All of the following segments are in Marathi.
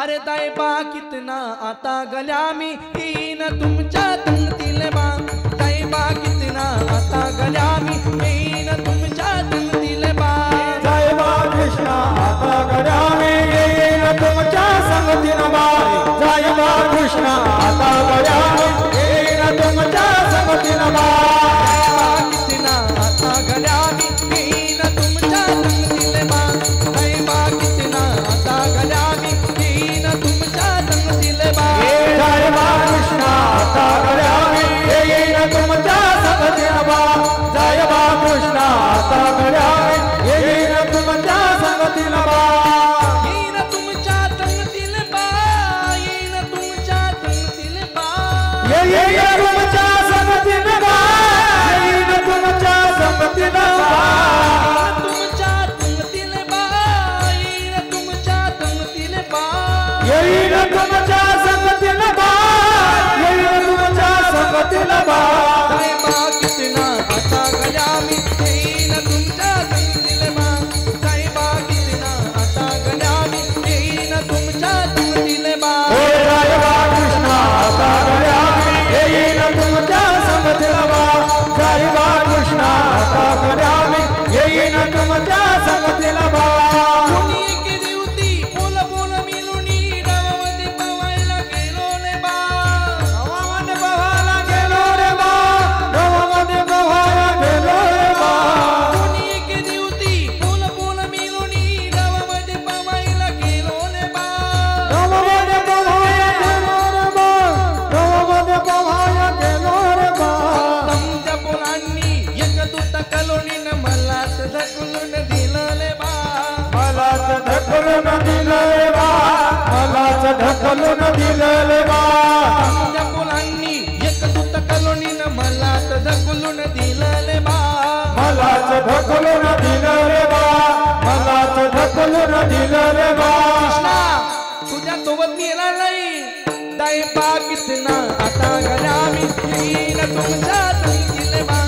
अरे दायबा कितना आता गल्या मी येईन तुमच्या तंगतील बा दायबा कितना आता गल्या मी येईन तुमच्या तंगतील बा दायबा कृष्णा आता गल्या मी येईन तुमच्या संगतीन बा दायबा कृष्णा आता गल्या मी येईन तुमच्या संगतीन बा कितना आता गल्या मी येईन तुमच्या तंगतील बा दायबा कितना आता गल्या मी येईन तुमच्या तंगतील बा दायबा कृष्णा आता गल्या मी येईन तुमच्या संगतीन बा दायबा कृष्णा आता गल्या मी येईन तुमच्या संगतीन बा येईन तुमच्या तंगतील बा येईन तुमच्या तंगतील बा येईन तुमच्या संगतीन बा येईन तुमच्या संगतीन बा तुमच्या तंगतील बा येईन तुमच्या तंगतील बा येईन तुमच्या संगतीन बा येईन तुमच्या संगतीन बा दायबा कितना आता गल्या मी येईन तुमच्या तंगतील बा दायबा कितना आता गल्या मी येईन तुमच्या तंगतील बा दायबा कृष्णा आता गल्या मी येईन तुमच्या संगतीन बा दायबा कृष्णा आता गल्या मी येईन तुमच्या संगतीन बा कोणी एके दिवशी बोल बोल मिळूनी डावामध्ये पवायला गेलो रे बा गावामध्ये पवायला गेलो रे बा गावामध्ये पवायला गेलो रे बा कोणी एके दिवशी बोल बोल मिळूनी डावामध्ये पवायला गेलो रे बा गावामध्ये पवायला गेलो रे बा गावामध्ये पवायला गेलो रे बा तुमच्या पोलांनी एक दूत कलोनीनं मलाच ढकलून दिलं रे बा मलाच ढकलून दिलं रे बा मलाच ढकलून दिलं रे बा तुमच्या पोलांनी एक दूत कलोनीनं मलाच ढकलून दिलं रे बा मलाच ढकलून दिलं रे बा मलाच ढकलून दिलं रे बा कृष्णा तुझ्या सोबत गेला नाही दायबा कितना आता गल्या मी येईन तुमच्या तंगतील बा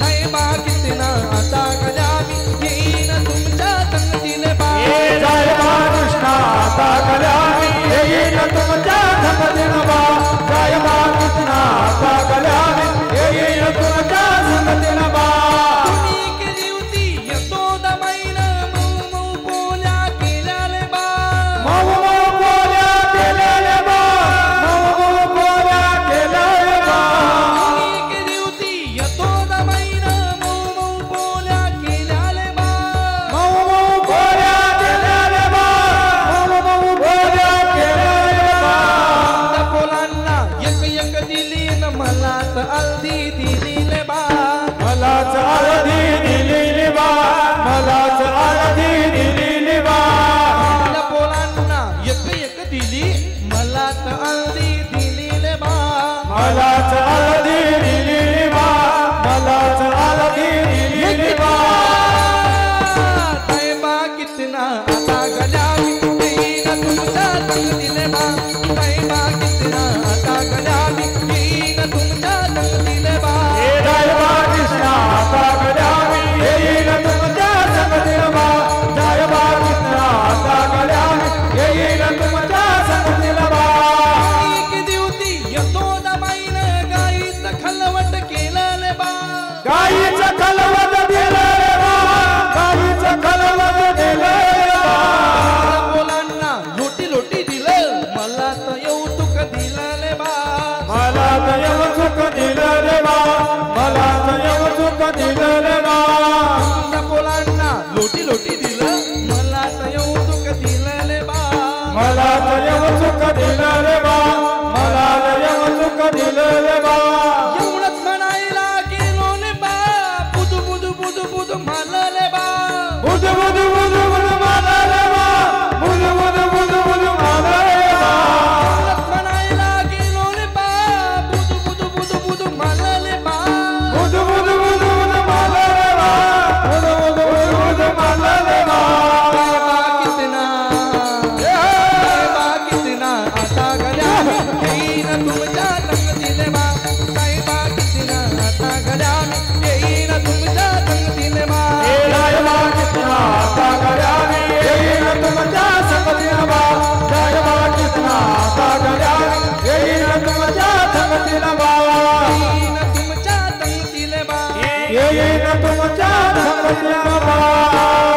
दायबा कितना आता गल्या मी येईन तुमच्या तंगतील बा दायबा कृष्णा आता गल्या मी येईन तुमच्या संगतीन बा दायबा कृष्णा आता गल्या मी येईन तुमच्या संगतीन बा तुम्ही एके दिवशी यशोदाबाईनं मऊ मऊ बोल्या केल्या रे बा मऊ मऊ बोल्या केल्या रे बा मऊ मऊ बोल्या केल्या रे बा तुम्ही एके दिवशी यशोदाबाईनं मऊ मऊ बोल्या केल्या रे बा मऊ मऊ बोल्या केल्या रे बा मऊ मऊ बोल्या केल्या रे बा त्या पोलांना एक एक दिली न मला तर अर्धी दिली रे बा मलाच अर्धी दिलेली बा मलाच अर्धी दिलेली बा त्या पोलांना एक एक दिली मला तर अर्धी दिली रे बा मलाच अर्धी दिलेली बा मलाच अर्धी दिलेली बा दायबा कितना आता गल्या मी येईन तुमच्या तंगतील बा दायबा कितना आता गल्या मी येईन तुमच्या तंगतील बा दायबा कृष्णा आता गल्या मी येईन तुमच्या संगतीन बा दायबा कृष्णा आता गल्या मी येईन तुमच्या संगतीन बा एक दिवशी यशोदाबाईनं गाईचं खलवट केलं रे बा गाईचं खलवत दिलं रे बा गाईचं खलवत दिलं रे बा त्या पोलांना लोटी लोटी दिलं मला तर यौतुक दिलं रे बा मला तर यवचुक दिलं रे बा मला तर यवचुक दिलं रे बा त्या पोलांना लोटी लोटी दिलं मला तर यौतुक दिलं रे बा मला तर यवचुक दिलं रे बा मला तर यवचुक दिलं रे बा एवढंच म्हणायला गेलो रे बा बुदू बुदू बुदू बुदू म्हणलं रे बा बुध बुध बुध बुध मला रे बा बुध बुध बुध बुध मला रे बा एवढंच म्हणायला गेलो रे बा बुदू बुदू बुदू बुदू म्हणलं रे बा बुध बुध बुध बुध मला रे बा बुध बुध बुध बुध मला रे बा दायबा कितना आता गल्या येईन तुमच्या तंगतील बा दायबा तुमच्या संगतीन बा